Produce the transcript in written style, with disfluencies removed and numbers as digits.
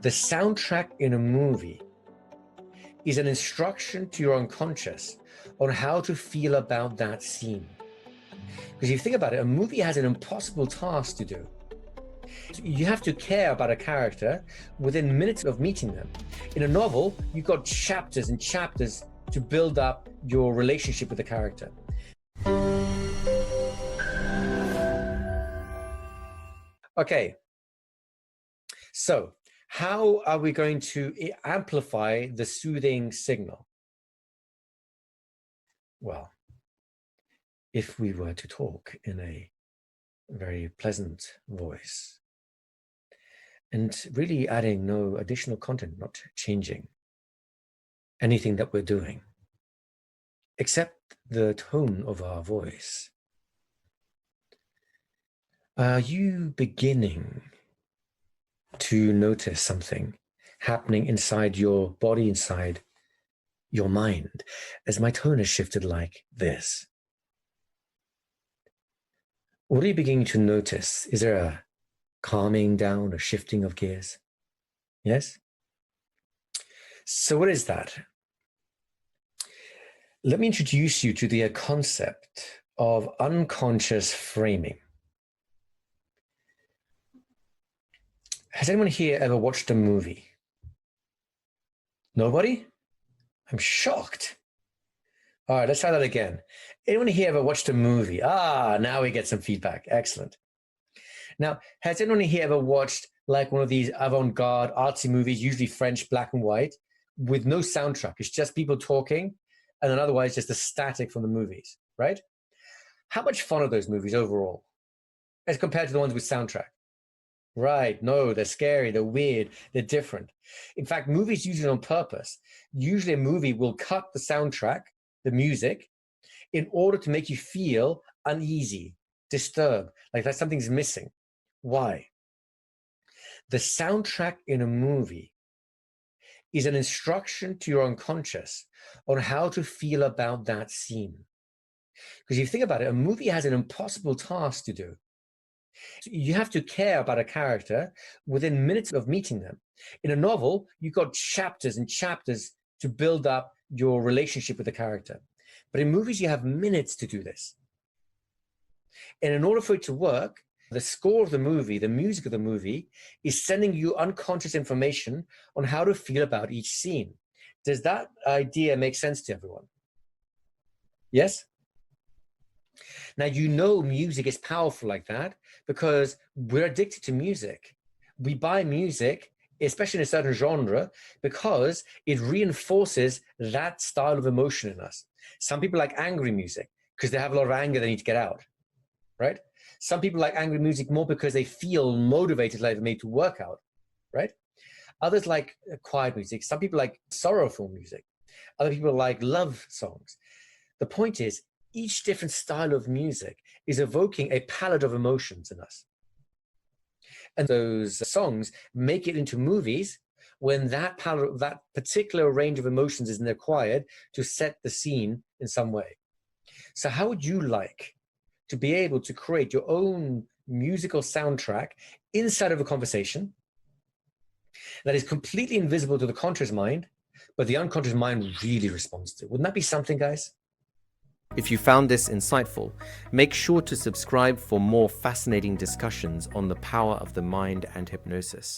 The soundtrack in a movie is an instruction to your unconscious on how to feel about that scene. Because if you think about it, a movie has an impossible task to do. You have to care about a character within minutes of meeting them. In a novel, you've got chapters and chapters to build up your relationship with the character. Okay, so how are we going to amplify the soothing signal? Well, if we were to talk in a very pleasant voice and really adding no additional content, not changing anything that we're doing, except the tone of our voice. Are you beginning to notice something happening inside your body, inside your mind, as my tone has shifted like this? What are you beginning to notice? Is there a calming down, a shifting of gears? Yes? So what is that? Let me introduce you to the concept of unconscious framing. Has anyone here ever watched a movie? Nobody? I'm shocked. All right, let's try that again. Anyone here ever watched a movie? Now we get some feedback. Excellent. Now, has anyone here ever watched like one of these avant-garde artsy movies, usually French, black and white, with no soundtrack? It's just people talking, and then otherwise just the static from the movies, right? How much fun are those movies overall as compared to the ones with soundtrack? Right, no, they're scary, they're weird, they're different. In fact, movies use it on purpose. Usually a movie will cut the soundtrack, the music, in order to make you feel uneasy, disturbed, like that something's missing. Why? The soundtrack in a movie is an instruction to your unconscious on how to feel about that scene. Because if you think about it, a movie has an impossible task to do. You have to care about a character within minutes of meeting them. In a novel, you've got chapters and chapters to build up your relationship with the character. But in movies, you have minutes to do this. And in order for it to work, the score of the movie, the music of the movie, is sending you unconscious information on how to feel about each scene. Does that idea make sense to everyone? Yes? Now, you know music is powerful like that because we're addicted to music. We buy music, especially in a certain genre, because it reinforces that style of emotion in us. Some people like angry music because they have a lot of anger they need to get out, right? Some people like angry music more because they feel motivated, like they're made to work out, right? Others like quiet music. Some people like sorrowful music. Other people like love songs. The point is, each different style of music is evoking a palette of emotions in us. And those songs make it into movies when that palette, that particular range of emotions is required to set the scene in some way. So how would you like to be able to create your own musical soundtrack inside of a conversation that is completely invisible to the conscious mind, but the unconscious mind really responds to? Wouldn't that be something, guys? If you found this insightful, make sure to subscribe for more fascinating discussions on the power of the mind and hypnosis.